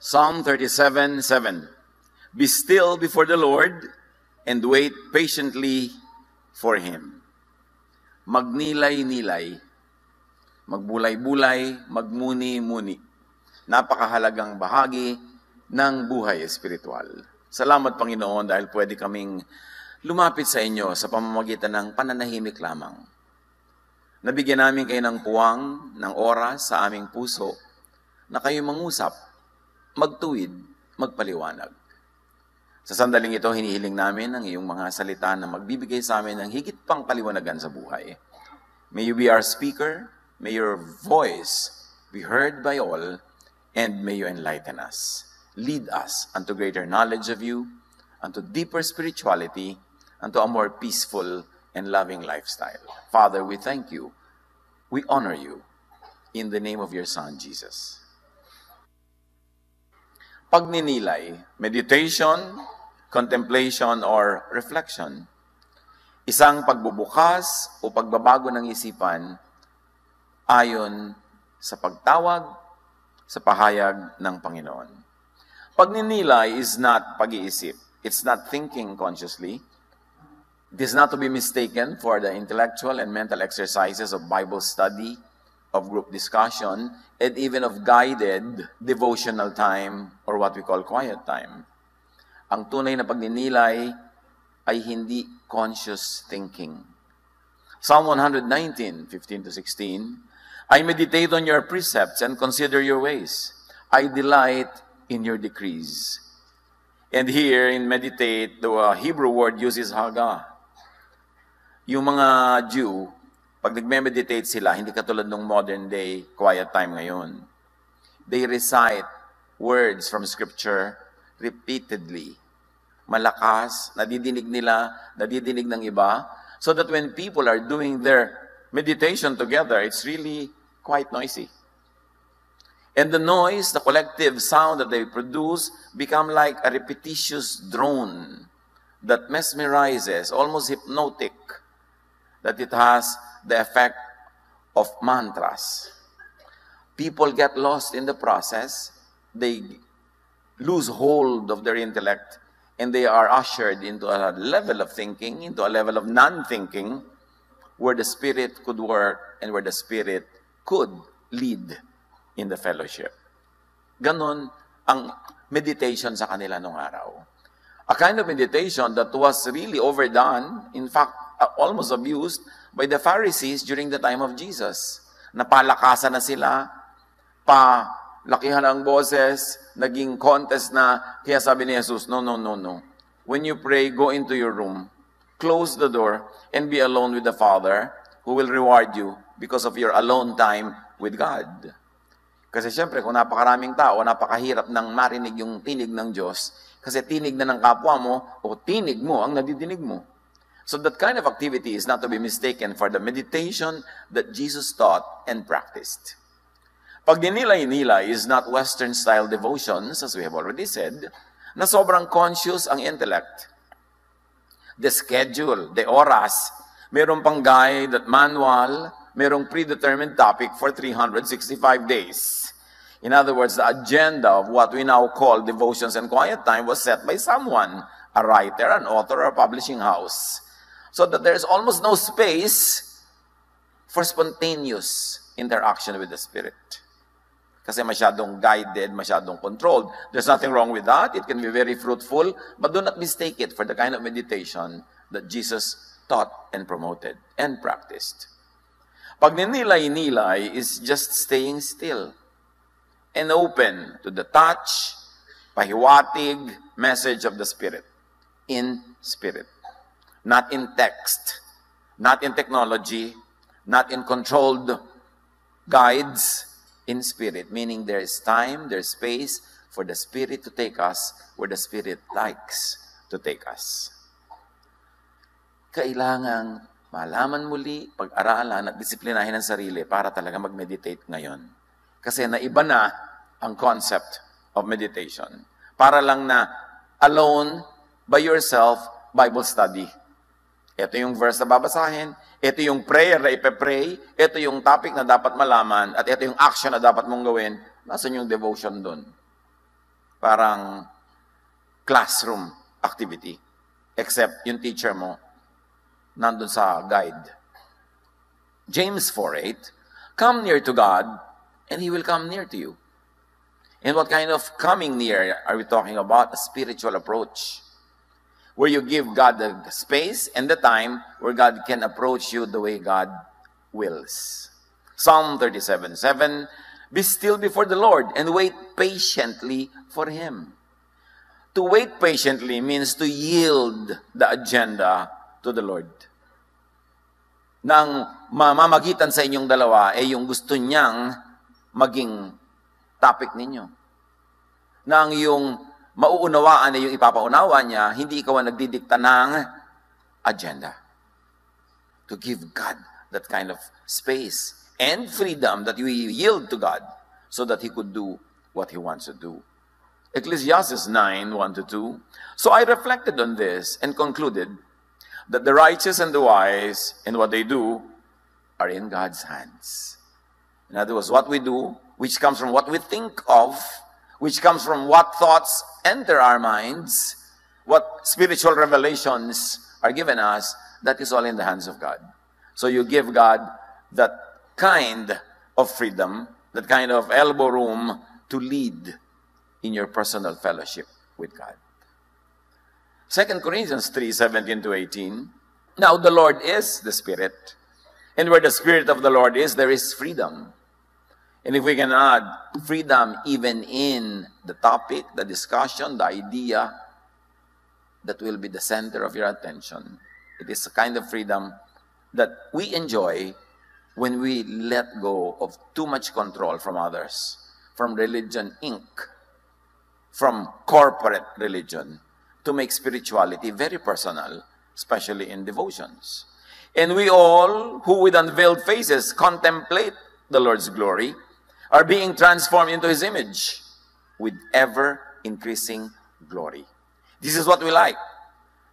Psalm 37:7. Be still before the Lord and wait patiently for Him. Magnilay-nilay, magbulay-bulay, magmuni-muni. Napakahalagang bahagi ng buhay espiritual. Salamat, Panginoon, dahil pwede kaming lumapit sa inyo sa pamamagitan ng pananahimik lamang. Nabigyan namin kayo ng puwang, ng oras sa aming puso na kayo mangusap, magtuwid, magpaliwanag. Sa sandaling ito, hinihiling namin ang iyong mga salita na magbibigay sa amin ng higit pang kaliwanagan sa buhay. May you be our speaker, may your voice be heard by all, and may you enlighten us. Lead us unto greater knowledge of you, unto deeper spirituality, unto a more peaceful and loving lifestyle. Father, we thank you. We honor you. In the name of your Son, Jesus. Pagninilay, meditation, contemplation, or reflection. Isang pagbubukas o pagbabago ng isipan ayon sa pagtawag sa pahayag ng Panginoon. Pagninilay is not pag-iisip. It's not thinking consciously. It is not to be mistaken for the intellectual and mental exercises of Bible study, of group discussion, and even of guided devotional time or what we call quiet time. Ang tunay na pagninilay ay hindi conscious thinking. Psalm 119:15-16, I meditate on your precepts and consider your ways. I delight in your decrees. And here in meditate, the Hebrew word used is haga. Yung mga Jew, pag nagme-meditate sila, hindi katulad ng modern day quiet time ngayon. They recite words from Scripture repeatedly. Malakas, nadidinig nila, nadidinig ng iba, so that when people are doing their meditation together, it's really quite noisy. And the noise, the collective sound that they produce, become like a repetitious drone that mesmerizes, almost hypnotic, that it has the effect of mantras. People get lost in the process, they lose hold of their intellect, and they are ushered into a level of thinking, into a level of non-thinking, where the Spirit could work and where the Spirit could lead in the fellowship. Ganon ang meditation sa kanila nung araw. A kind of meditation that was really overdone, in fact, almost abused by the Pharisees during the time of Jesus. Napalakasan na sila, lakihan ang boses, naging contest na, kaya sabi ni Jesus, no. When you pray, go into your room, close the door, and be alone with the Father, who will reward you because of your alone time with God. Kasi siyempre, kung napakaraming tao, napakahirap nang marinig yung tinig ng Diyos, kasi tinig na ng kapwa mo, o tinig mo ang nadidinig mo. So that kind of activity is not to be mistaken for the meditation that Jesus taught and practiced. Pagninilay-nilay is not Western-style devotions, as we have already said, na sobrang conscious ang intellect. The schedule, the oras, merong pang guide at manual, merong predetermined topic for 365 days. In other words, the agenda of what we now call devotions and quiet time was set by someone, a writer, an author, or a publishing house. So that there's almost no space for spontaneous interaction with the Spirit. Kasi masyadong guided, masyadong controlled. There's nothing wrong with that. It can be very fruitful, but do not mistake it for the kind of meditation that Jesus taught and promoted and practiced. Pagninilay-nilay is just staying still and open to the touch, pahiwatig message of the Spirit, in Spirit. Not in text, not in technology, not in controlled guides, in Spirit. Meaning there is time, there is space for the Spirit to take us where the Spirit likes to take us. Kailangang malaman muli, pag-aralan at disiplinahin ang sarili para talaga mag-meditate ngayon. Kasi naiba na ang concept of meditation. Para lang na alone, by yourself, Bible study. Ito yung verse na babasahin, ito yung prayer na ipepray, ito yung topic na dapat malaman, at ito yung action na dapat mong gawin. Nasaan yung devotion doon? parang classroom activity. Except yung teacher mo, nandun sa guide. James 4:8, come near to God, and He will come near to you. And what kind of coming near are we talking about? A spiritual approach, where you give God the space and the time where God can approach you the way God wills. Psalm 37:7, be still before the Lord and wait patiently for Him. To wait patiently means to yield the agenda to the Lord. Nang mamamagitan sa inyong dalawa ay yung gusto niyang maging topic ninyo. Nang yung mauunawaan ay yung ipapaunawa niya, hindi ikaw ang nagdidikta ng agenda. To give God that kind of space and freedom that we yield to God so that He could do what He wants to do. Ecclesiastes 9:1-2. So I reflected on this and concluded that the righteous and the wise in what they do are in God's hands. In other words, what we do, which comes from what we think of, which comes from what thoughts enter our minds, what spiritual revelations are given us, that is all in the hands of God. So you give God that kind of freedom, that kind of elbow room to lead in your personal fellowship with God. 2 Corinthians 3:17-18, now the Lord is the Spirit, and where the Spirit of the Lord is, there is freedom. And if we can add freedom even in the topic, the discussion, the idea that will be the center of your attention, it is a kind of freedom that we enjoy when we let go of too much control from others, from religion, Inc., from corporate religion, to make spirituality very personal, especially in devotions. And we all, who with unveiled faces contemplate the Lord's glory, are being transformed into His image with ever-increasing glory. This is what we like.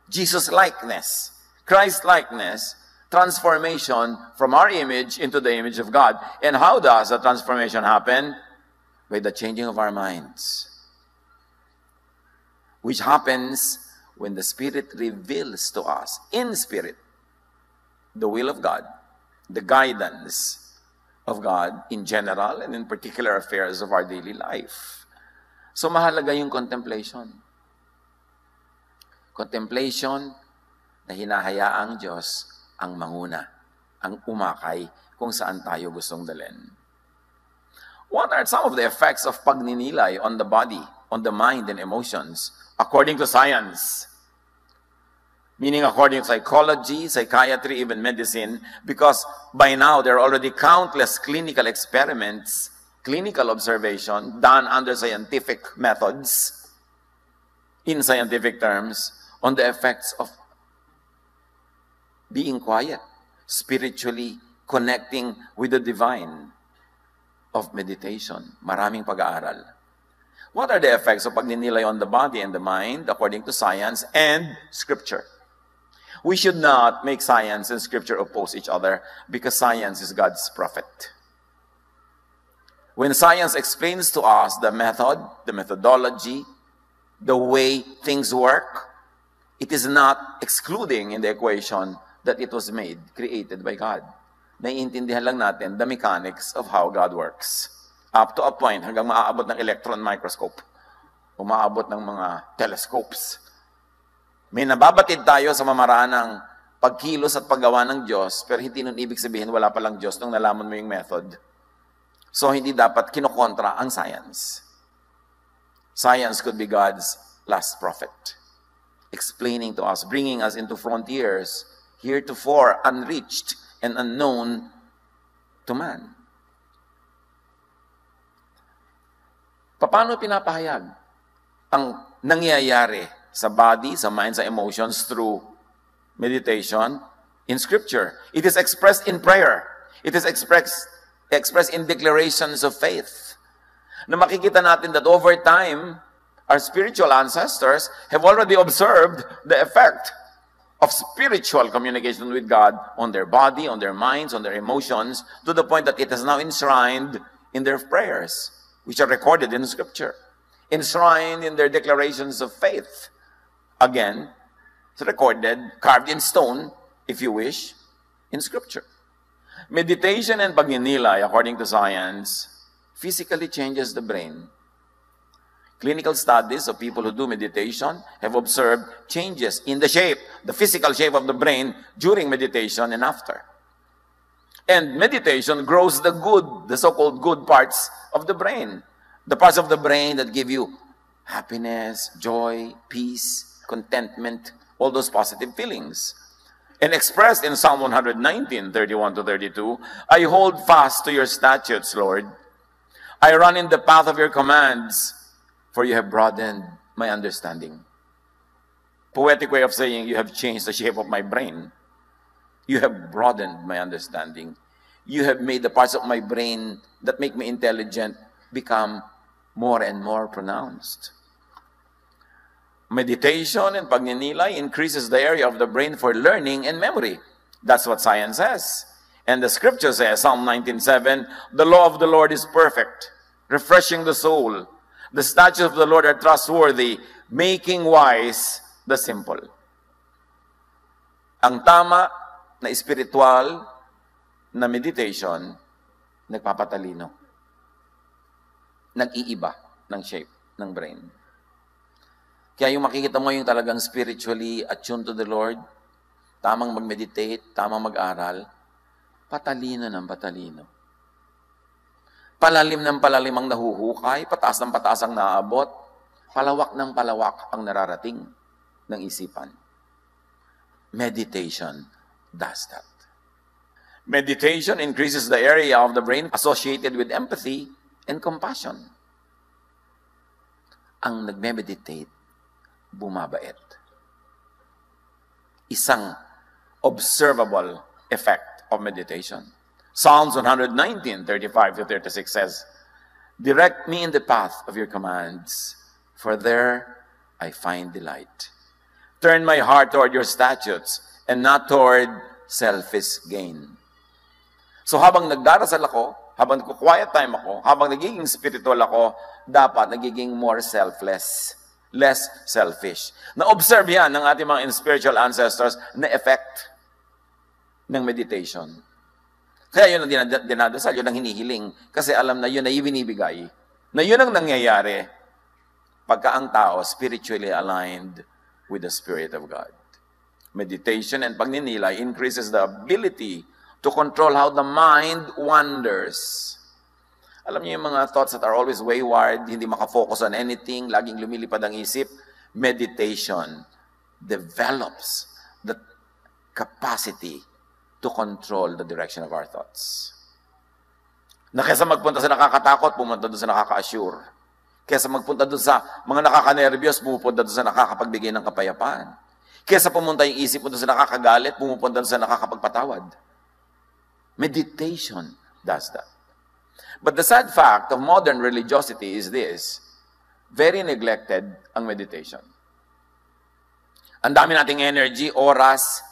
Jesus-likeness, Christ-likeness, transformation from our image into the image of God. And how does the transformation happen? By the changing of our minds, which happens when the Spirit reveals to us, in Spirit, the will of God, the guidance of God in general and in particular affairs of our daily life. So mahalaga yung contemplation. Contemplation na hinahayaang Diyos ang manguna, ang umakay kung saan tayo gustong dalhin. What are some of the effects of pagninilay on the body, on the mind and emotions, according to science? Meaning according to psychology, psychiatry, even medicine, because by now there are already countless clinical experiments, clinical observation done under scientific methods, in scientific terms, on the effects of being quiet, spiritually connecting with the divine, of meditation. Maraming pag-aaral. What are the effects of pagninilay on the body and the mind according to science and Scripture? We should not make science and Scripture oppose each other because science is God's prophet. When science explains to us the method, the methodology, the way things work, it is not excluding in the equation that it was made, created by God. Naiintindihan lang natin the mechanics of how God works. Up to a point, hanggang maaabot ng electron microscope, umaabot ng mga telescopes. May nababatid tayo sa mamaraan ng pagkilos at paggawa ng Diyos, pero hindi nun ibig sabihin wala palang Diyos nung nalaman mo yung method. So hindi dapat kinokontra ang science. Science could be God's last prophet, explaining to us, bringing us into frontiers heretofore unreached and unknown to man. Paano pinapahayag ang nangyayari sa body, sa mind, sa emotions through meditation in Scripture? It is expressed in prayer. It is expressed in declarations of faith. Na makikita natin that over time, our spiritual ancestors have already observed the effect of spiritual communication with God on their body, on their minds, on their emotions, to the point that it is now enshrined in their prayers, which are recorded in Scripture. enshrined in their declarations of faith. Again, it's recorded, carved in stone, if you wish, in Scripture. Meditation and pagninilay, according to science, physically changes the brain. Clinical studies of people who do meditation have observed changes in the shape, the physical shape of the brain during meditation and after. And meditation grows the good, the so-called good parts of the brain. The parts of the brain that give you happiness, joy, peace, contentment, all those positive feelings. And expressed in Psalm 119, 31-32, I hold fast to your statutes, Lord. I run in the path of your commands, for you have broadened my understanding. Poetic way of saying, you have changed the shape of my brain. You have broadened my understanding. You have made the parts of my brain that make me intelligent become more and more pronounced. Meditation and pagninilay increases the area of the brain for learning and memory. That's what science says. And the Scripture says, Psalm 19:7, the law of the Lord is perfect, refreshing the soul. The statutes of the Lord are trustworthy, making wise the simple. Ang tama na spiritual na meditation, nagpapatalino. Nag-iiba ng shape ng brain. Kaya yung makikita mo yung talagang spiritually attuned to the Lord, tamang mag-meditate, tamang mag-aral, patalino ng patalino. Palalim ng palalim ang nahuhukay, pataas ng pataas ang naaabot, palawak ng palawak ang nararating ng isipan. Meditation does that. Meditation increases the area of the brain associated with empathy and compassion. Ang nagme-meditate, bumabait. Isang observable effect of meditation. Psalms 119, 35-36 says, direct me in the path of your commands, for there I find delight. Turn my heart toward your statutes and not toward selfish gain. So habang nagdarasal ako, habang quiet time ako, habang nagiging spiritual ako, dapat nagiging more selfless, less selfish. Na-observe yan ng ating mga spiritual ancestors na effect ng meditation. Kaya yun ang dinadasal, yun ang hinihiling. Kasi alam na yun ay binibigay. Na yun ang nangyayari pagka ang tao spiritually aligned with the Spirit of God. Meditation and pagninilay increases the ability to control how the mind wanders. Alam niyo yung mga thoughts that are always wayward, hindi makafocus on anything, laging lumilipad ang isip. Meditation develops the capacity to control the direction of our thoughts. Na kaysa magpunta sa nakakatakot, pumunta doon sa nakaka-assure. Kaysa magpunta doon sa mga nakaka-nervyos, pumupunta doon sa nakakapagbigay ng kapayapaan. Kaysa pumunta yung isip mo doon sa nakakagalit, pumupunta doon sa nakakapagpatawad. Meditation does that. But the sad fact of modern religiosity is this: very neglected ang meditation. Ang dami nating energy, oras,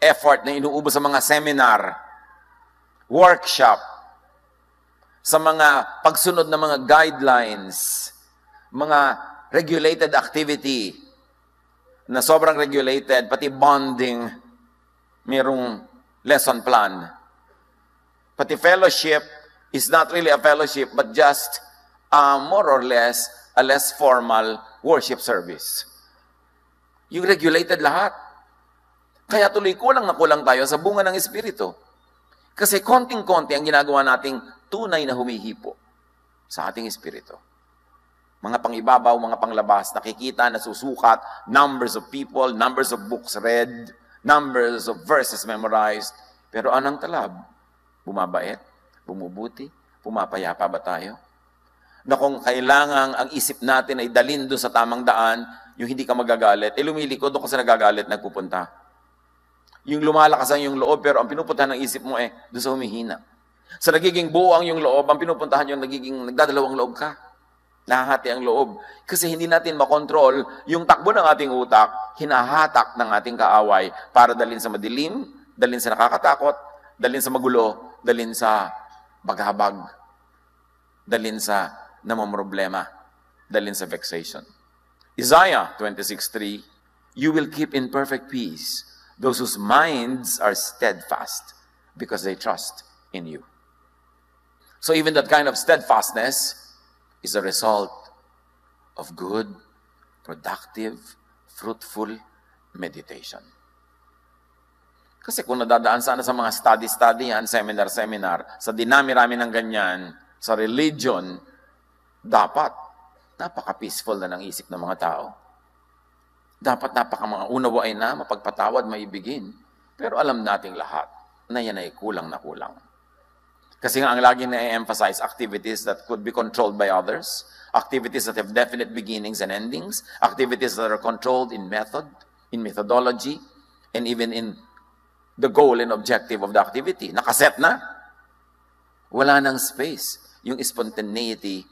effort na inuubos sa mga seminar, workshop, sa mga pagsunod ng mga guidelines, mga regulated activity na sobrang regulated, pati bonding, mayroong lesson plan. Pati fellowship is not really a fellowship, but just more or less a less formal worship service. Yung regulated lahat. Kaya tuloy kulang na kulang tayo sa bunga ng Espiritu. Kasi konting-konti ang ginagawa nating tunay na humihipo sa ating Espiritu. Mga pangibabaw, mga panglabas, nakikita, nasusukat, numbers of people, numbers of books read, numbers of verses memorized. Pero anong talab? Bumabait? Bumubuti? Pumapayapa ba tayo? Na kung kailangan ang isip natin ay dalhin doon sa tamang daan, yung hindi ka magagalit, lumilikod doon ka sa nagagalit, nagpupunta. Yung lumalakas ang yung loob, pero ang pinupuntahan ng isip mo doon sa humihina. Sa nagiging buo ang yung loob, ang pinupuntahan yung nagiging nagdadalawang loob ka. Nahahati ang loob. Kasi hindi natin makontrol yung takbo ng ating utak, hinahatak ng ating kaaway para dalhin sa madilim, dalhin sa nakakatakot, dalhin sa magulo, dalhin sa baghabag, dalhin sa namamroblema. dalhin sa vexation. Isaiah 26:3, you will keep in perfect peace those whose minds are steadfast because they trust in you. So even that kind of steadfastness is a result of good, productive, fruitful meditation. Kasi kung nadadaan sana sa mga study yan, seminar, sa dinami-rami ng ganyan, sa religion, dapat napaka-peaceful na ng isip ng mga tao. Dapat mga unawain na, mapagpatawad, maibigin. Pero alam nating lahat na yan ay kulang na kulang. Kasi nga ang lagi na-emphasize, activities that could be controlled by others, activities that have definite beginnings and endings, activities that are controlled in method, in methodology, and even in the goal and objective of the activity. Nakaset na. Wala nang space. Yung spontaneity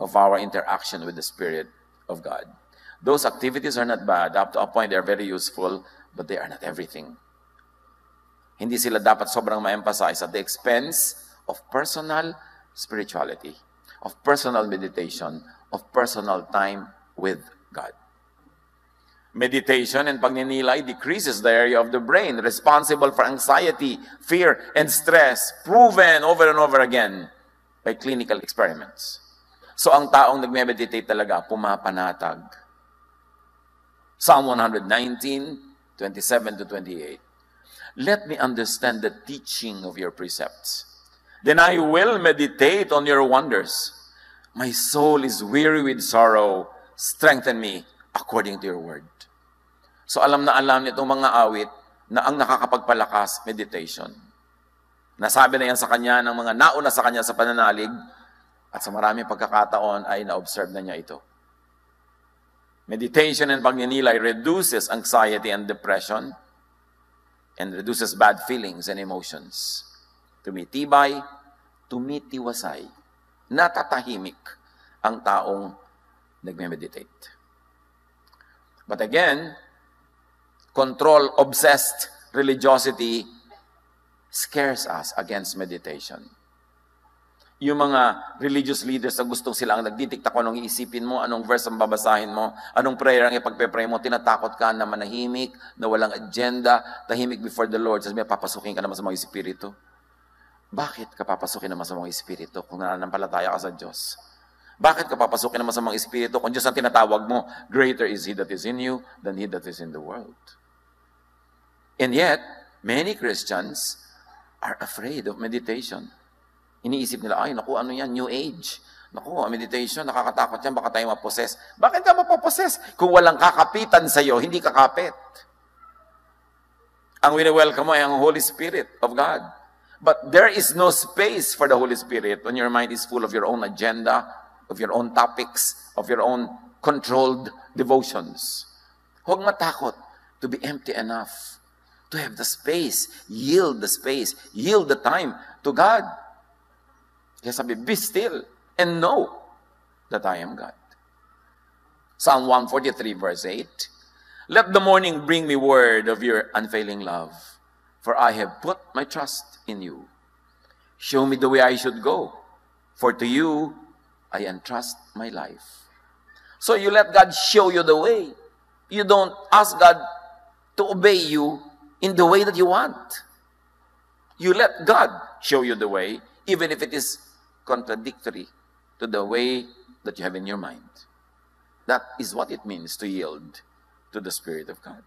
of our interaction with the Spirit of God. Those activities are not bad. Up to a point, they are very useful, but they are not everything. Hindi sila dapat sobrang ma-emphasize at the expense of personal spirituality, of personal meditation, of personal time with God. Meditation and pagninilay decreases the area of the brain responsible for anxiety, fear, and stress, proven over and over again by clinical experiments. So ang taong nagme-meditate talaga, pumapanatag. Psalm 119:27-28. Let me understand the teaching of your precepts. Then I will meditate on your wonders. My soul is weary with sorrow. Strengthen me according to your word. So alam nitong mga awit na ang nakakapagpalakas, meditation. Nasabi na yan sa kanya ng mga nauna sa kanya sa pananalig at sa maraming pagkakataon ay na-observe na niya ito. Meditation and pagninilay reduces anxiety and depression and reduces bad feelings and emotions. Tumitibay, tumitiwasay, natatahimik ang taong nagme-meditate. But again, control-obsessed religiosity scares us against meditation. Yung mga religious leaders na gustong sila ang nagdidikta kung anong iisipin mo, anong verse ang babasahin mo, anong prayer ang ipagpe-pray mo, tinatakot ka na manahimik, na walang agenda, tahimik before the Lord. Sabi, papasukin ka naman sa mga espiritu. Bakit ka papasukin naman sa mga espiritu kung nananampalataya ka sa Diyos? Bakit ka papasukin naman sa mga espiritu kung Diyos ang tinatawag mo? Greater is He that is in you than he that is in the world. And yet, many Christians are afraid of meditation. Iniisip nila, ay, naku, ano yan, New Age. Naku, meditation, nakakatakot yan, baka tayo maposes. Bakit ka mapaposes? Kung walang kakapitan sa'yo, hindi kakapit. Ang wini-welcome mo ay ang Holy Spirit of God. But there is no space for the Holy Spirit when your mind is full of your own agenda, of your own topics, of your own controlled devotions. Huwag matakot to be empty enough, to have the space, yield the time to God. Kaya sabi, be still and know that I am God. Psalm 143 verse 8, let the morning bring me word of your unfailing love, for I have put my trust in you. Show me the way I should go, for to you I entrust my life. So you let God show you the way. You don't ask God to obey you in the way that you want. You let God show you the way, even if it is contradictory to the way that you have in your mind. That is what it means to yield to the Spirit of God.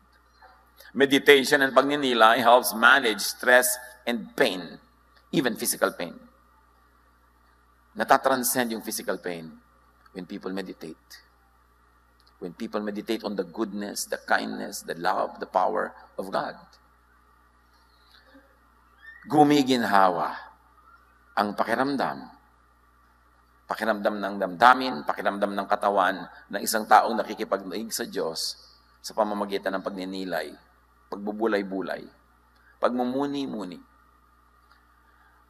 Meditation and pagninilay helps manage stress and pain, even physical pain. Natatranscend yung physical pain when people meditate. When people meditate on the goodness, the kindness, the love, the power of God. Gumiginhawa ang pakiramdam ng damdamin, pakiramdam ng katawan ng isang taong nakikipagdaig sa Diyos sa pamamagitan ng pagninilay, pagbubulay-bulay, pagmumuni-muni.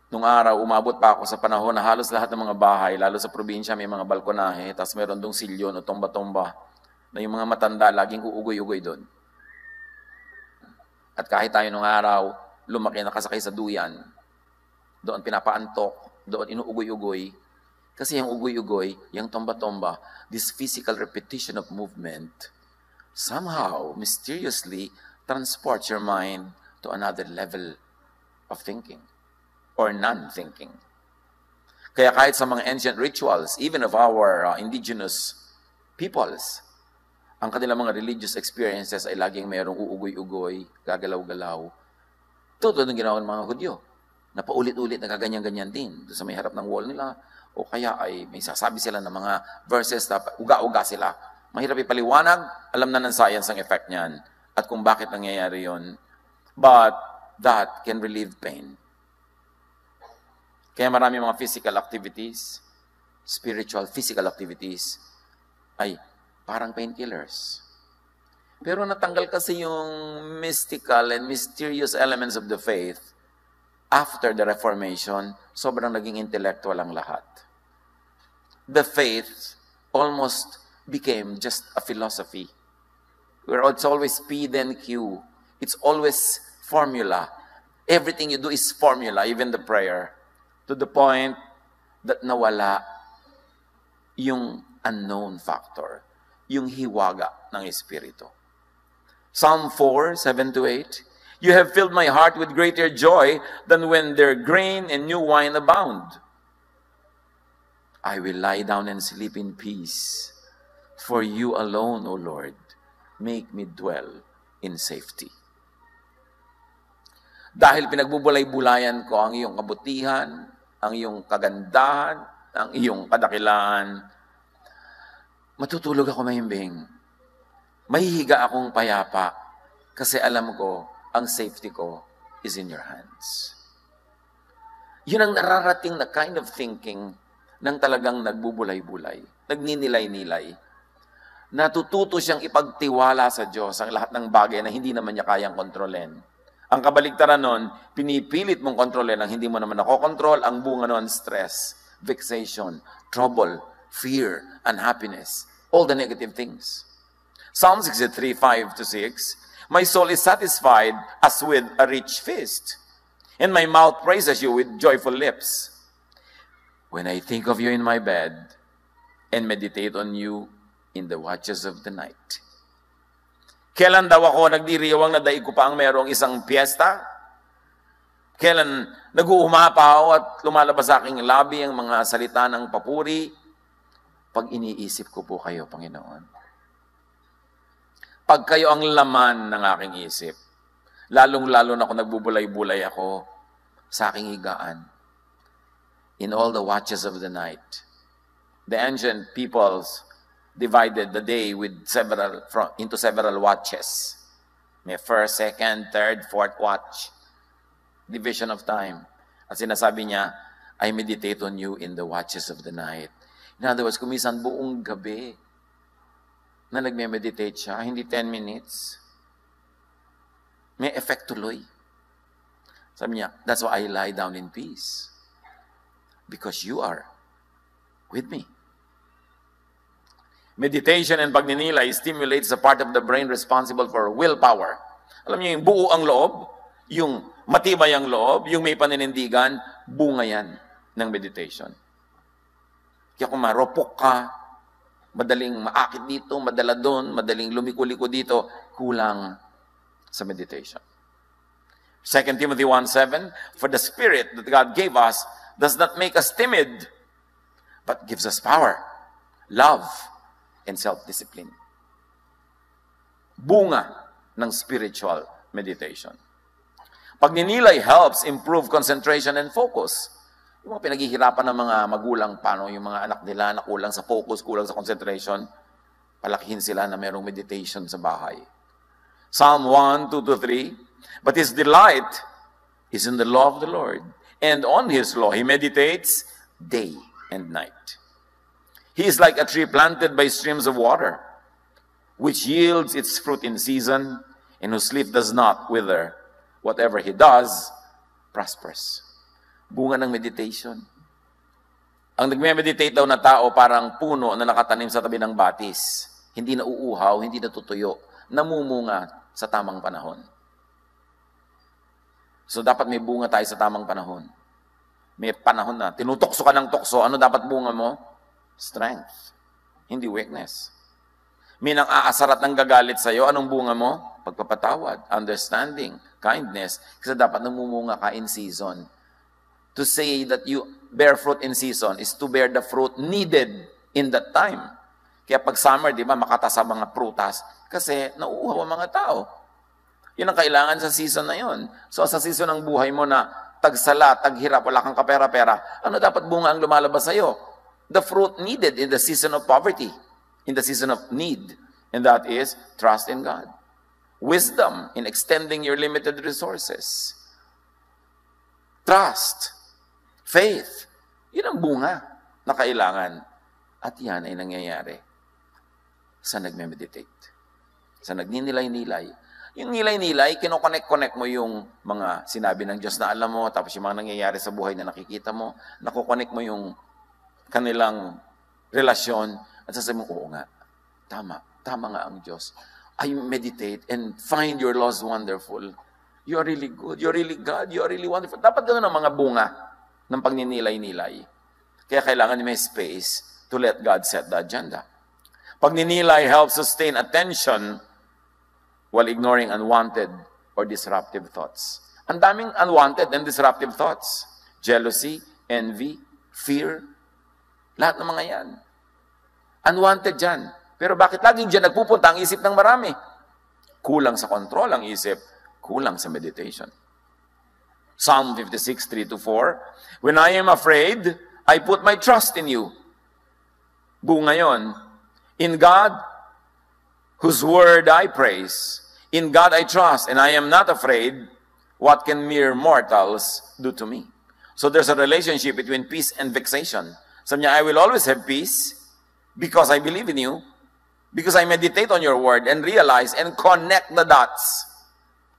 Nung araw, umabot pa ako sa panahon na halos lahat ng mga bahay, lalo sa probinsya, may mga balkonahe, tapos meron dong silyon o tomba-tomba na yung mga matanda laging uugoy-ugoy doon. At kahit tayo nung araw, lumaki nakasakay sa duyan, doon pinapaantok, doon inuugoy-ugoy, Kasi yung ugoy-ugoy, yung tomba-tomba, this physical repetition of movement, somehow, mysteriously, transports your mind to another level of thinking or non-thinking. Kaya kahit sa mga ancient rituals, even of our indigenous peoples, ang kanilang mga religious experiences ay laging mayroong uugoy-ugoy, gagalaw-galaw. Ito ng ginawa ng mga Hudyo, na paulit-ulit nagaganyan-ganyan din sa may harap ng wall nila, o kaya ay may sasabi sila ng mga verses na uga-uga sila. Mahirap ipaliwanag, alam na ng science ang effect niyan, at kung bakit nangyayari yon. But that can relieve pain. Kaya marami mga physical activities, spiritual, physical activities, ay parang painkillers. Pero natanggal kasi yung mystical and mysterious elements of the faith after the Reformation, sobrang naging intellectual ang lahat. The faith almost became just a philosophy, where it's always P then Q. It's always formula. Everything you do is formula, even the prayer. To the point that nawala yung unknown factor, yung hiwaga ng Espiritu. Psalm 4, 7-8, You have filled my heart with greater joy than when their grain and new wine abound. I will lie down and sleep in peace. For you alone, O Lord, make me dwell in safety. Dahil pinagbubulay-bulayan ko ang iyong kabutihan, ang iyong kagandahan, ang iyong kadakilaan, matutulog ako mahimbing. Mahihiga akong payapa kasi alam ko ang safety ko is in your hands. Yun ang nararating na kind of thinking ng talagang nagbubulay-bulay, nagninilay-nilay. Natututo siyang ipagtiwala sa Diyos ang lahat ng bagay na hindi naman niya kayang kontrolin. Ang kabaligtaran nun, pinipilit mong kontrolin ang hindi mo naman nakokontrol, ang bunga nun, stress, vexation, trouble, fear, unhappiness, all the negative things. Psalm 63, 5-6, My soul is satisfied as with a rich feast, and my mouth praises you with joyful lips. When I think of you in my bed, and meditate on you in the watches of the night. Kailan daw ako nagdiriwang na daig ko pa ang merong isang piyesta? Kailan nag-uumapaw at lumalabas sa aking labi ang mga salita ng papuri? Pag iniisip ko po kayo, Panginoon. Pag kayo ang laman ng aking isip, lalong-lalo na ako nagbubulay-bulay ako sa aking higaan. In all the watches of the night, the ancient peoples divided the day into several watches. May first, second, third, fourth watch. Division of time. At sinasabi niya, I meditate on you in the watches of the night. In other words, kumisan buong gabi na nagme-meditate siya, hindi 10 minutes. May effect tuloy. Sabi niya, that's why I lie down in peace. Because you are with me. Meditation and pagninilay stimulates the part of the brain responsible for willpower. Alam niyo, yung buo ang loob, yung matibay ang loob, yung may paninindigan, bunga yan ng meditation. Kaya kung maropok ka, madaling maakit dito, madala doon, madaling lumiko-liko dito, kulang sa meditation. 2 Timothy 1:7, For the Spirit that God gave us does not make us timid, but gives us power, love, and self-discipline. Bunga ng spiritual meditation. Pagninilay helps improve concentration and focus. Yung mga pinaghihirapan ng mga magulang, paano yung mga anak nila na kulang sa focus, kulang sa concentration, palakihin sila na mayroong meditation sa bahay. Psalm 1:2-3, But his delight is in the law of the Lord, and on his law he meditates day and night. He is like a tree planted by streams of water, which yields its fruit in season, and whose leaf does not wither. Whatever he does, prospers. Bunga ng meditation. Ang nagme-meditate daw na tao parang puno na nakatanim sa tabi ng batis. Hindi na uuhaw, hindi na tutuyo. Namumunga sa tamang panahon. So dapat may bunga tayo sa tamang panahon. May panahon na, tinutokso ka ng tukso, ano dapat bunga mo? Strength, hindi weakness. May nang aasarat ng gagalit sa'yo, anong bunga mo? Pagpapatawad, understanding, kindness. Kasi dapat namumunga ka in season. To say that you bear fruit in season is to bear the fruit needed in that time. Kaya pag summer, di ba, makata sa mga prutas, kasi nauuhaw ang mga tao. Yun ang kailangan sa season na yun. So sa season ng buhay mo na tagsala, taghirap, wala kang kapera-pera, ano dapat bunga ang lumalabas sa'yo? The fruit needed in the season of poverty, in the season of need. And that is trust in God. Wisdom in extending your limited resources. Trust. Faith. Yun ang bunga na kailangan. At yan ay nangyayari sa nagme-meditate. Sa nagninilay-nilay. Yung nilay-nilay, kinokonek-connect mo yung mga sinabi ng Diyos na alam mo, tapos yung mga nangyayari sa buhay na nakikita mo, nakokonek mo yung kanilang relasyon, at sasabihin mo, oo nga, tama nga ang Diyos. I meditate and find your laws wonderful. You are really good, you are really God, you are really wonderful. Dapat ganoon ang mga bunga ng pagninilay-nilay. Kaya kailangan may space to let God set the agenda. Pagninilay helps sustain attention while ignoring unwanted or disruptive thoughts. Ang daming unwanted and disruptive thoughts. Jealousy, envy, fear, lahat ng mga yan. Unwanted dyan. Pero bakit laging dyan nagpupunta ang isip ng marami? Kulang sa control ang isip, kulang sa meditation. Psalm 56, 3-4, when I am afraid, I put my trust in you. Bunga yon. In God, whose word I praise. In God I trust, and I am not afraid. What can mere mortals do to me? So there's a relationship between peace and vexation. Sabi niya, I will always have peace because I believe in you, because I meditate on your word and realize and connect the dots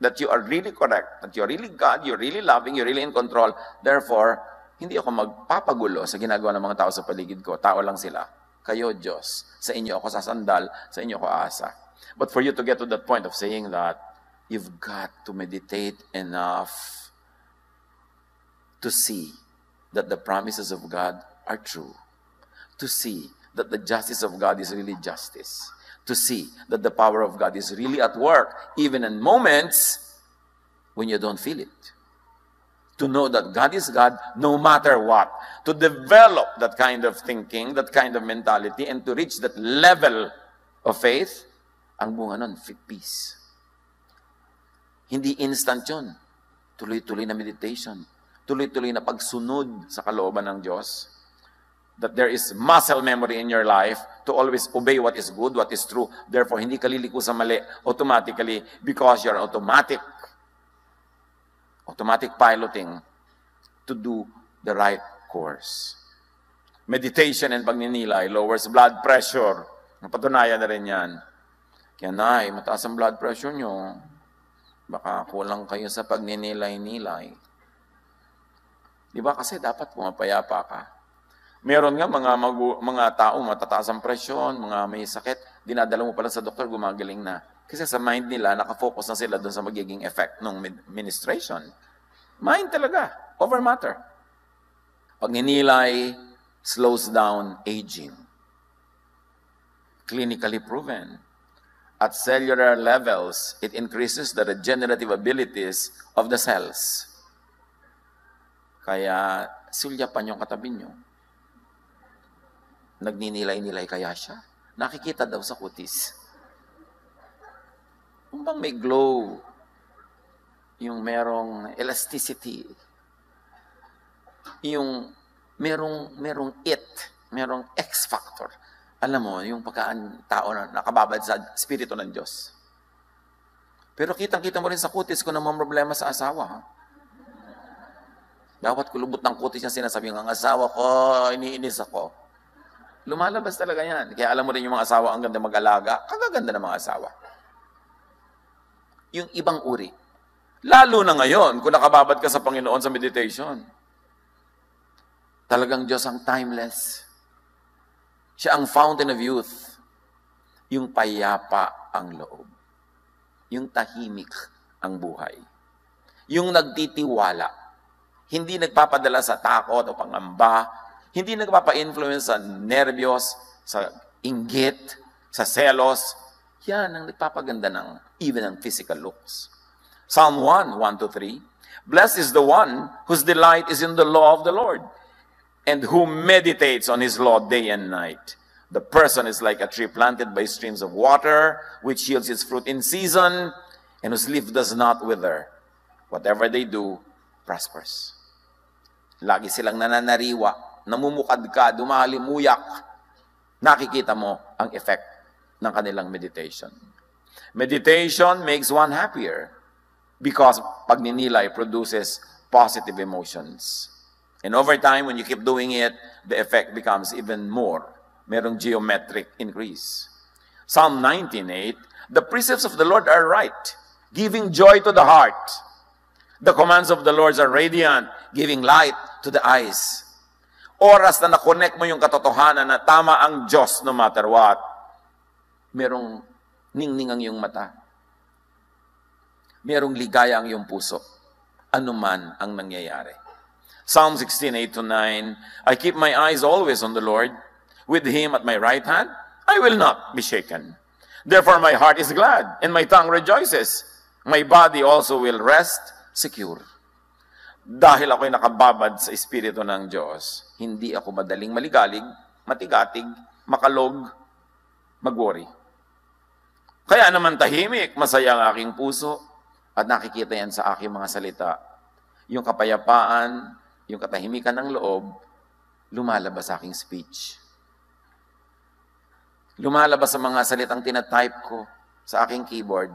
that you are really correct, that you're really God, you're really loving, you're really in control. Therefore, hindi ako magpapagulo sa ginagawa ng mga tao sa paligid ko. Tao lang sila. Kayo, Diyos. Sa inyo ako sasandal, sa inyo ako aasa. But for you to get to that point of saying that, you've got to meditate enough to see that the promises of God are true. To see that the justice of God is really justice. To see that the power of God is really at work, even in moments when you don't feel it. To know that God is God no matter what. To develop that kind of thinking, that kind of mentality, and to reach that level of faith, ang bunga nun, peace. Hindi instant yun. Tuloy-tuloy na meditation. Tuloy-tuloy na pagsunod sa kalooban ng Diyos. That there is muscle memory in your life to always obey what is good, what is true. Therefore, hindi ka liliko sa mali automatically because you're automatic piloting to do the right course. Meditation and pagninilay lowers blood pressure. Napatunayan na rin yan. Kaya nay, mataas ang blood pressure nyo. Baka kulang kayo sa pagninilay-nilay. Di ba? Kasi dapat pumapayapa ka. Meron nga mga tao, matataas ang presyon, mga may sakit, dinadala mo pala sa doktor, gumagaling na. Kasi sa mind nila, nakafocus na sila doon sa magiging effect ng ministration. Mind talaga, over matter. Pagninilay slows down aging. Clinically proven. At cellular levels, it increases the regenerative abilities of the cells. Kaya, sulyapan yung katabi nyo. Nagninilay-nilay kaya siya? Nakikita daw sa kutis. Kung bang may glow, yung merong elasticity, yung merong merong X factor. Alam mo, yung pagkaan-tao na nakababad sa Espiritu ng Diyos. Pero kitang-kita mo rin sa kutis kung namang problema sa asawa. Ha? Bawat kulubot ng kutis niya sinasabi, ang asawa ko, iniinis ako. Lumalabas talaga yan. Kaya alam mo rin yung mga asawa, ang ganda mag-alaga, kagaganda ng mga asawa. Yung ibang uri. Lalo na ngayon, kung nakababad ka sa Panginoon sa meditation. Talagang Diyos ang timeless. Siya ang fountain of youth. Yung payapa ang loob. Yung tahimik ang buhay. Yung nagtitiwala. hindi nagpapadala sa takot o pangamba, hindi nagpapa-influence sa nerbiyos, sa inggit, sa selos. Yan ang nagpapaganda ng even ng physical looks. Psalm 1, 1-3, Blessed is the one whose delight is in the law of the Lord, and who meditates on his law day and night. The person is like a tree planted by streams of water, which yields its fruit in season, and whose leaf does not wither. Whatever they do, prospers. Lagi silang nananariwa, namumukad ka, dumahalimuyak. Nakikita mo ang effect ng kanilang meditation. Meditation makes one happier because pagninilay produces positive emotions. And over time, when you keep doing it, the effect becomes even more. Merong geometric increase. Psalm 19:8, the precepts of the Lord are right, giving joy to the heart. The commands of the Lord are radiant, giving light to the eyes. Oras na na-connect mo yung katotohanan na tama ang Diyos no matter what, merong ningning ang iyong mata. Merong ligaya ang iyong puso. Anuman ang nangyayari. Psalm 16:8-9, I keep my eyes always on the Lord. With him at my right hand, I will not be shaken. Therefore my heart is glad, and my tongue rejoices. My body also will rest secure. Dahil ako'y nakababad sa Espiritu ng Diyos, hindi ako madaling maligalig, matigatig, makalog, mag-worry. Kaya naman tahimik, masaya ang aking puso, at nakikita yan sa aking mga salita. Yung kapayapaan, yung katahimikan ng loob, lumalabas sa aking speech. Lumalabas sa mga salitang tinatype ko sa aking keyboard,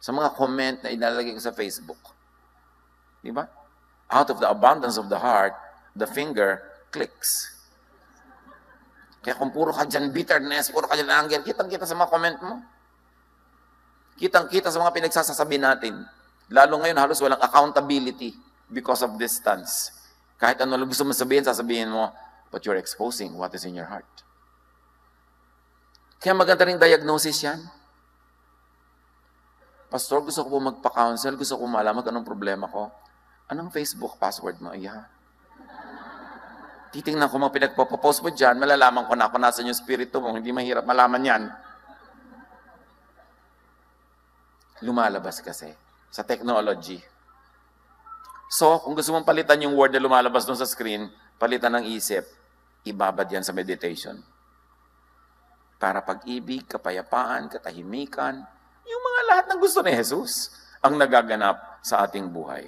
sa mga comment na ilalagay ko sa Facebook. Di ba? Out of the abundance of the heart, the finger clicks. Kaya kung puro ka dyan bitterness, puro ka dyan anger, kitang-kita sa mga comment mo. Kitang-kita sa mga pinagsasasabi natin. Lalo ngayon, halos walang accountability because of distance. Kahit ano lang gusto mo sasabihin mo, but you're exposing what is in your heart. Kaya maganda ring diagnosis yan. Pastor, gusto ko po magpa-counsel, gusto ko malaman anong problema ko. Anong Facebook password mo? Yeah. Titingnan ko mga pinagpo-post mo dyan, malalaman ko na kung nasan yung spirito mo, hindi mahirap malaman yan. Lumalabas kasi sa technology. So, kung gusto mong palitan yung word na lumalabas doon sa screen, palitan ng isip, ibabad yan sa meditation. Para pag-ibig, kapayapaan, katahimikan, yung mga lahat ng gusto ni Jesus ang nagaganap sa ating buhay.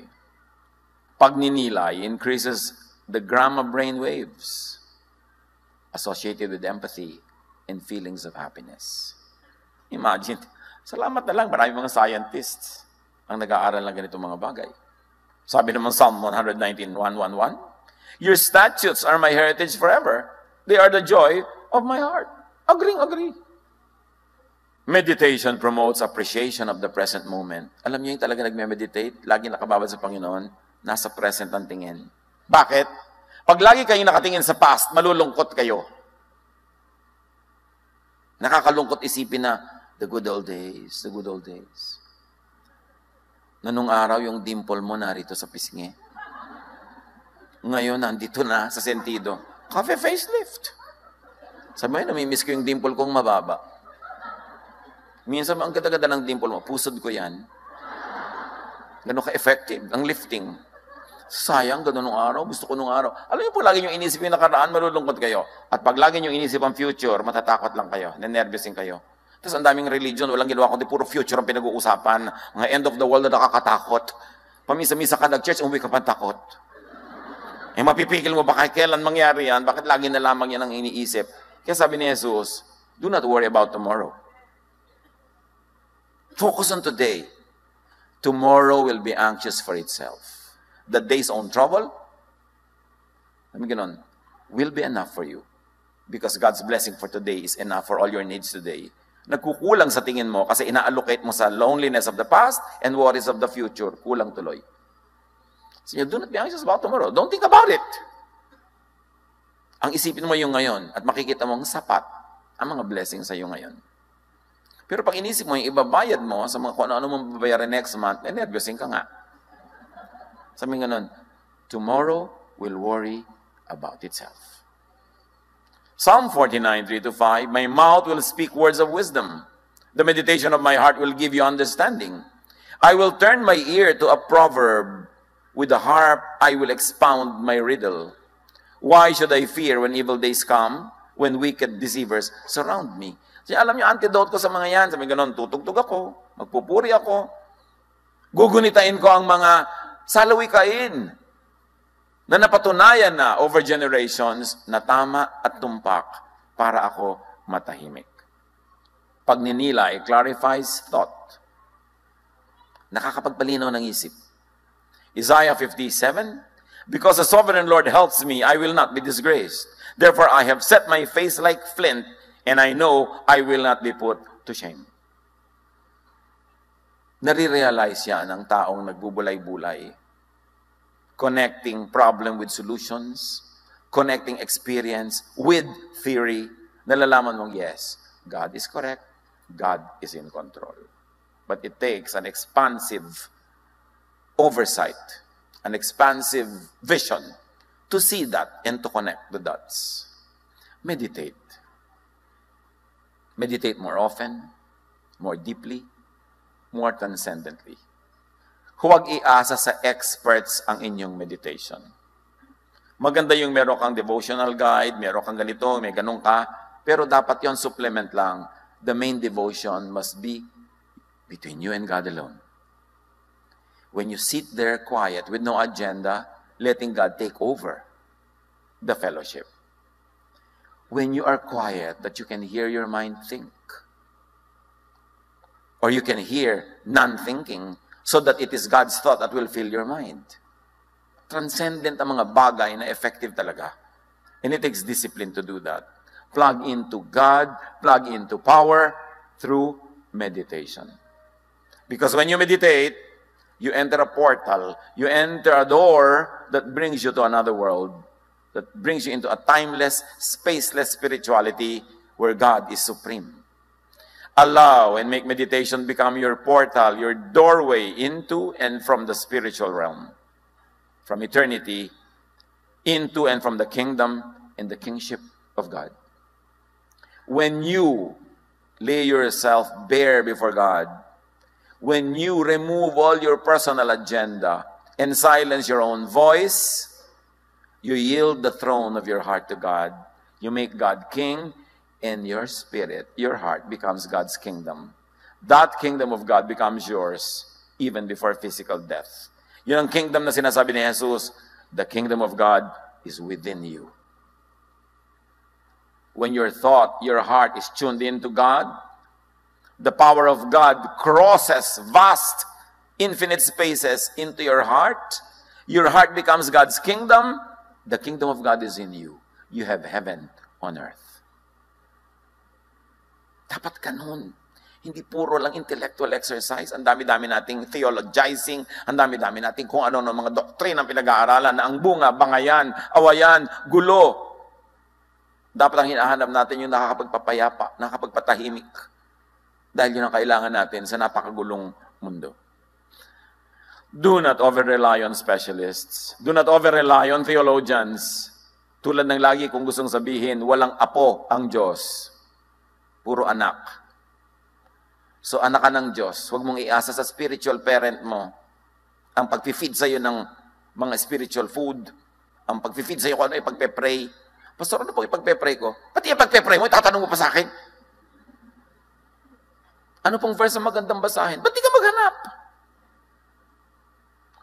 Pagninilay increases the gamma brain waves associated with empathy and feelings of happiness. Imagine, salamat na lang, marami mga scientists ang nag-aaral ng ganitong mga bagay. Sabi naman Psalm 119:111, Your statutes are my heritage forever. They are the joy of my heart. Agree. Meditation promotes appreciation of the present moment. Alam niyo yung talaga nagme-meditate, lagi nakababad sa Panginoon, nasa present ang tingin. Bakit? Pag lagi kayong nakatingin sa past, malulungkot kayo. Nakakalungkot isipin na, the good old days, the good old days. Nanong araw yung dimple mo narito sa pisngi. Ngayon, nandito na sa sentido. Cafe facelift. Sabi mo, namimiss ko yung dimple kong mababa. Minsan, ang ganda-ganda ng dimple mo, pusod ko yan. Gano'n ka-effective, ang lifting. Sayang, gano'n nung araw, gusto ko nung araw. Alam niyo po, lagi nyo inisip yung nakaraan, malulungkot kayo. At pag lagi nyo inisip ang future, matatakot lang kayo, nenervyusin kayo. Tapos ang daming religion, walang ginawa kundi puro future ang pinag-uusapan. Mga end of the world na nakakatakot. Pamisa-misa ka nag-church, umuwi ka pa takot. Eh, mapipigil mo ba kailan mangyari yan? Bakit lagi na lamang yan ang iniisip? Kaya sabi ni Jesus, do not worry about tomorrow. Focus on today. Tomorrow will be anxious for itself. The day's own trouble, will be enough for you. Because God's blessing for today is enough for all your needs today. Nagkukulang sa tingin mo kasi ina-allocate mo sa loneliness of the past and worries of the future. Kulang tuloy. So do not be anxious about tomorrow. Don't think about it. Ang isipin mo yung ngayon at makikita mong sapat ang mga blessings sa iyo ngayon. Pero pag inisip mo yung ibabayad mo sa mga kung ano mong babayaran next month, nervyusin ka nga. Sabi ganun, Tomorrow will worry about itself. Psalm 49, 3-5, my mouth will speak words of wisdom. The meditation of my heart will give you understanding. I will turn my ear to a proverb. With the harp, I will expound my riddle. Why should I fear when evil days come, when wicked deceivers surround me? Kasi alam niyo, antidote ko sa mga yan. Sabi ganon, tutugtog ako, magpupuri ako, gugunitain ko ang mga salawikain na napatunayan na over generations na tama at tumpak para ako matahimik. Pagninilay clarifies thought. Nakakapagpalinaw ng isip. Isaiah 57, because the sovereign Lord helps me, I will not be disgraced. Therefore, I have set my face like flint, and I know I will not be put to shame. Nare-realize yan ng taong nagbubulay-bulay. Connecting problem with solutions, connecting experience with theory, nalalaman mong, yes, God is correct, God is in control. But it takes an expansive oversight, an expansive vision to see that and to connect the dots. Meditate. Meditate more often, more deeply, more transcendently. Huwag iasa sa experts ang inyong meditation. Maganda yung meron kang devotional guide, meron kang ganito, may ganun ka, pero dapat yon supplement lang. The main devotion must be between you and God alone. When you sit there quiet with no agenda, letting God take over the fellowship. When you are quiet, that you can hear your mind think. Or you can hear non-thinking, so that it is God's thought that will fill your mind. Transcendent ang mga bagay na effective talaga. And it takes discipline to do that. Plug into God, plug into power through meditation. Because when you meditate, you enter a portal, you enter a door that brings you to another world, that brings you into a timeless, spaceless spirituality where God is supreme. Allow and make meditation become your portal, your doorway into and from the spiritual realm, from eternity into and from the kingdom and the kingship of God. When you lay yourself bare before God, when you remove all your personal agenda and silence your own voice, you yield the throne of your heart to God. You make God king, and your spirit, your heart, becomes God's kingdom. That kingdom of God becomes yours even before physical death. Yun ang kingdom na sinasabi ni Jesus, the kingdom of God is within you. When your thought, your heart is tuned into God, the power of God crosses vast, infinite spaces into your heart becomes God's kingdom, the kingdom of God is in you. You have heaven on earth. Dapat ganun. Hindi puro lang intellectual exercise. Ang dami-dami nating theologizing, ang dami-dami nating kung ano ng mga doktrina ang pinag-aaralan na ang bunga, bangayan, awayan, gulo. Dapat ang hinahanap natin yung nakakapagpapayapa, nakakapagpatahimik. Dahil yun ang kailangan natin sa napakagulong mundo. Do not over-rely on specialists. Do not over-rely on theologians. Tulad ng lagi kong gustong sabihin, walang apo ang Diyos. Puro anak. So anak ka ng Diyos. Huwag mong iasa sa spiritual parent mo. Ang pag-feed sa iyo ng mga spiritual food. Ang pag-feed sa iyo kung ano yung pagpe-pray. Pastor, ano po yung pagpe-pray ko? Pati yung pagpe-pray mo, itatanong mo pa sa akin. Ano pong verse na magandang basahin? Ba't di ka maghanap?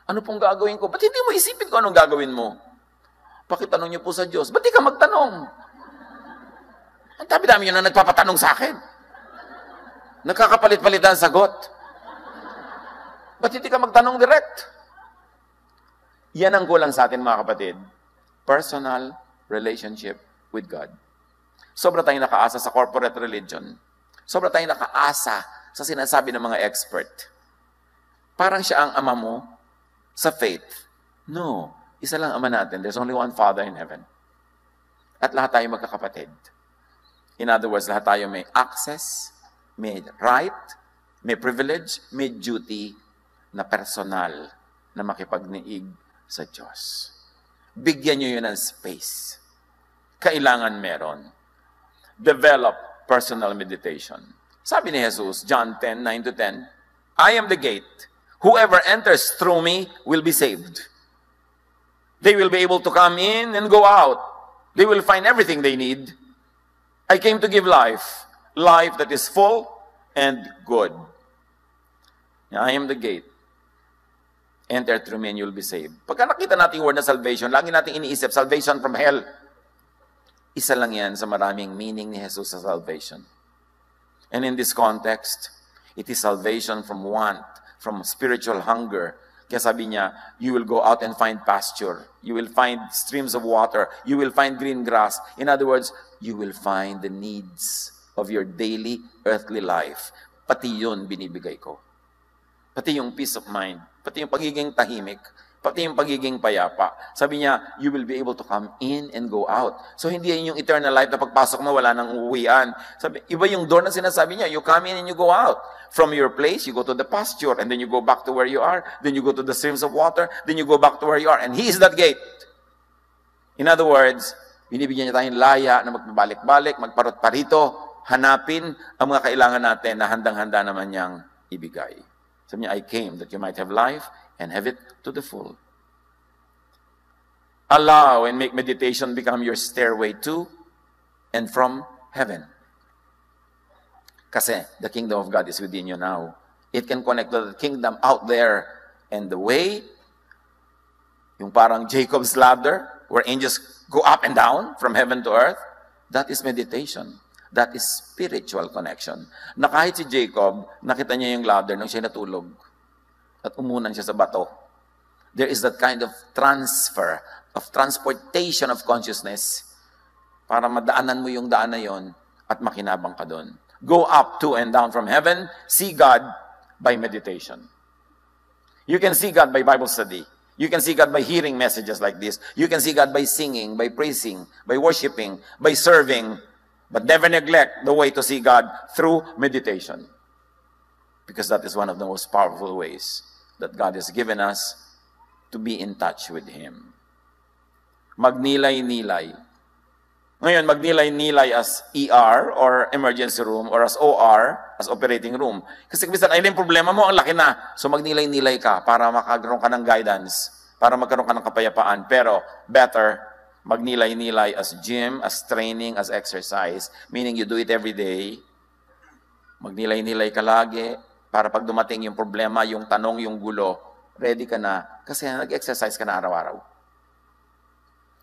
Ano pong gagawin ko? Ba't hindi mo isipin ko anong gagawin mo? Pakitanong niyo po sa Diyos. Ba't di ka magtanong? Ang dami-dami yun na nagpapatanong sa akin. Nagkakapalit-palit ang sagot. Ba't hindi ka magtanong direct? Yan ang kulang sa atin, mga kapatid. Personal relationship with God. Sobra tayong nakaasa sa corporate religion. Sobra tayong nakaasa sa sinasabi ng mga expert. Parang siya ang ama mo sa faith. No. Isa lang ama natin. There's only one Father in heaven. At lahat tayo magkakapatid. In other words, lahat tayo may access, may right, may privilege, may duty na personal na makipagniig sa Diyos. Bigyan nyo yun ng space. Kailangan meron. Develop personal meditation. Sabi ni Jesus, John 10:9-10, I am the gate. Whoever enters through me will be saved. They will be able to come in and go out. They will find everything they need. I came to give life. Life that is full and good. I am the gate. Enter through me and you'll be saved. Pagka nakita natin yung word na salvation, lagi natin iniisip, salvation from hell. Isa lang yan sa maraming meaning ni Jesus sa salvation. And in this context, it is salvation from want, from spiritual hunger. Kaya sabi niya, you will go out and find pasture. You will find streams of water. You will find green grass. In other words, you will find the needs of your daily earthly life. Pati yun binibigay ko. Pati yung peace of mind. Pati yung pagiging tahimik. Pati yung pagiging payapa. Sabi niya, you will be able to come in and go out. So hindi yan yung eternal life na pagpasok mo, wala nang uuwian. Sabi, iba yung door na sinasabi niya. You come in and you go out. From your place, you go to the pasture, and then you go back to where you are. Then you go to the streams of water. Then you go back to where you are. And He is that gate. In other words, binibigyan niya tayong laya na magbabalik-balik, magparot-parito, hanapin ang mga kailangan natin na handang-handa naman niyang ibigay. Sabi niya, I came that you might have life and have it to the full. Allow and make meditation become your stairway to and from heaven. Kasi the kingdom of God is within you now. It can connect to the kingdom out there. And the way, yung parang Jacob's ladder, where angels go up and down from heaven to earth, that is meditation. That is spiritual connection. Na kahit si Jacob, nakita niya yung ladder nung siya natulog. At umunan siya sa bato. There is that kind of transfer, of transportation of consciousness para madaanan mo yung daan na yon at makinabang ka doon. Go up to and down from heaven, see God by meditation. You can see God by Bible study. You can see God by hearing messages like this. You can see God by singing, by praising, by worshiping, by serving. But never neglect the way to see God through meditation. Because that is one of the most powerful ways that God has given us to be in touch with Him. Magnilay-nilay. Ngayon, magnilay-nilay as ER or emergency room or as OR, as operating room. Kasi minsan, ayun yung problema mo, ang laki na. So magnilay-nilay ka para makagkaroon ka ng guidance, para magkaroon ka ng kapayapaan. Pero better, magnilay-nilay as gym, as training, as exercise. Meaning you do it every day. Magnilay-nilay ka lagi para pag dumating yung problema, yung tanong, yung gulo, ready ka na kasi nag-exercise ka na araw-araw.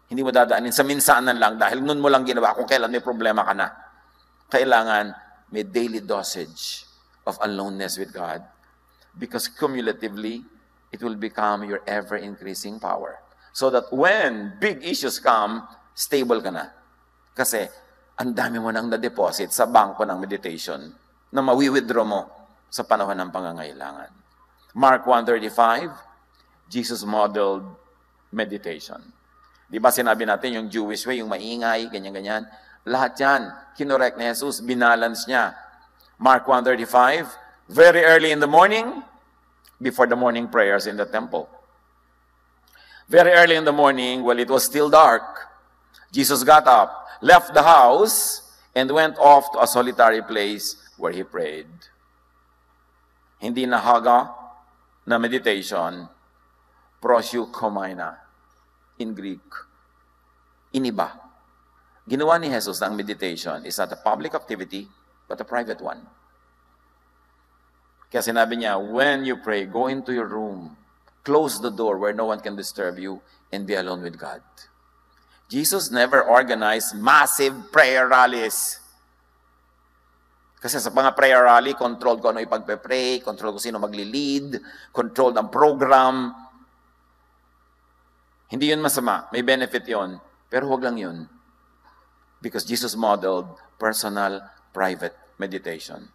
Hindi mo dadaanin sa minsanan lang dahil nun mo lang ginawa kung kailan may problema ka na. Kailangan may daily dosage of aloneness with God because cumulatively, it will become your ever-increasing power. So that when big issues come, stable ka na. Kasi ang dami mo nang na-deposit sa bangko ng meditation na mawi-withdraw mo sa panahon ng pangangailangan. Mark 1:35, Jesus modeled meditation. Di ba sinabi natin yung Jewish way, yung maingay, ganyan-ganyan. Lahat yan, kinorek ni Jesus, binalance niya. Mark 1:35, very early in the morning, before the morning prayers in the temple. Very early in the morning, while it was still dark, Jesus got up, left the house, and went off to a solitary place where He prayed. Hindi na haga na meditation, proseukomeina in Greek. Iniba. Ginawa ni Jesus ng meditation is not a public activity, but a private one. Kaya sinabi niya, when you pray, go into your room, close the door where no one can disturb you, and be alone with God. Jesus never organized massive prayer rallies. Kasi sa mga prayer rally, controlled ko ano ipagpe-pray, controlled ko sino magli-lead, controlled ang program. Hindi yun masama. May benefit yun. Pero huwag lang yun. Because Jesus modeled personal, private meditation.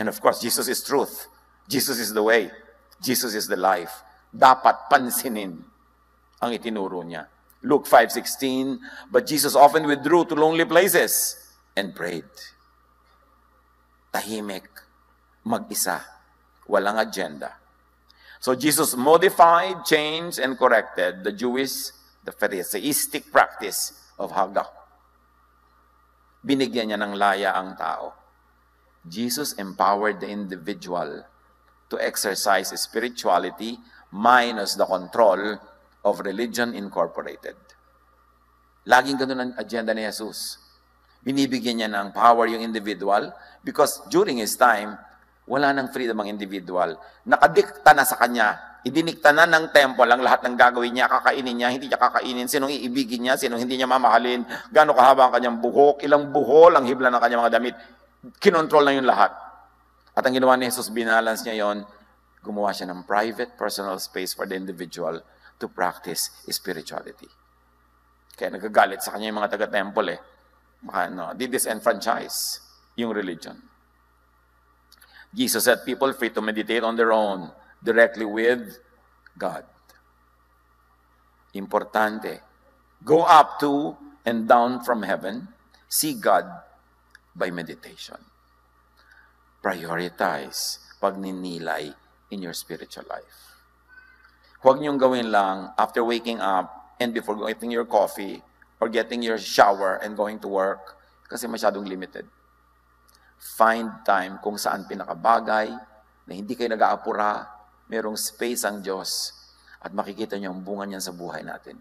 And of course, Jesus is truth. Jesus is the way. Jesus is the life. Dapat pansinin ang itinuro niya. Luke 5:16, but Jesus often withdrew to lonely places and prayed. Tahimik, mag-isa, walang agenda. So Jesus modified, changed, and corrected the Jewish, the Pharisaistic practice of Haga. Binigyan niya ng laya ang tao. Jesus empowered the individual to exercise spirituality minus the control of religion incorporated. Laging ganun ang agenda ni Jesus. Binibigyan niya ng power yung individual because during his time, wala nang freedom ang individual. Nakadikta na sa kanya. Idinikta na ng temple ang lahat ng gagawin niya, kakainin niya, hindi niya kakainin, sinong iibigin niya, sinong hindi niya mamahalin, gaano kahaba ang kanyang buhok, ilang buhol ang hibla ng kanyang mga damit. Kinontrol na yung lahat. At ang ginawa ni Jesus, binalance niya yon, gumawa siya ng private, personal space for the individual to practice spirituality. Kaya nagagalit sa kanya yung mga taga-temple eh. Di-disenfranchise yung religion. Jesus set people free to meditate on their own, directly with God. Importante. Go up to and down from heaven. See God by meditation. Prioritize pagninilay in your spiritual life. Huwag niyong gawin lang after waking up and before getting your coffee or getting your shower and going to work kasi masyadong limited. Find time kung saan pinakabagay na hindi kayo nag-aapura, merong space ang Diyos at makikita niyo ang bunga niyan sa buhay natin.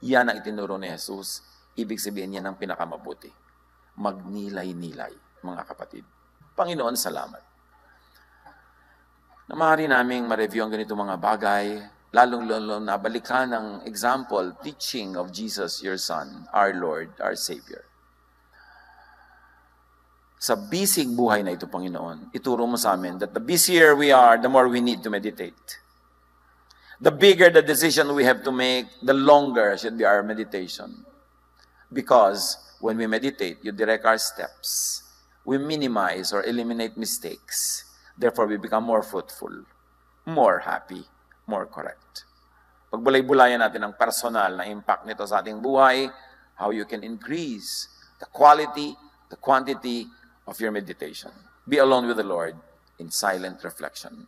Yan ang itinuro ni Jesus. Ibig sabihin niya ng pinakamabuti. Magnilay-nilay, mga kapatid. Panginoon, salamat. Na maaari naming ma-review ang ganito mga bagay, lalong-lalo na balikan ang example, teaching of Jesus, your Son, our Lord, our Savior. Sa busy buhay na ito, Panginoon, ituro mo sa amin that the busier we are, the more we need to meditate. The bigger the decision we have to make, the longer should be our meditation. Because when we meditate, you direct our steps. We minimize or eliminate mistakes. Therefore, we become more fruitful, more happy, more correct. Pagbulay-bulayan natin ang personal na impact nito sa ating buhay, how you can increase the quality, the quantity of your meditation. Be alone with the Lord in silent reflection.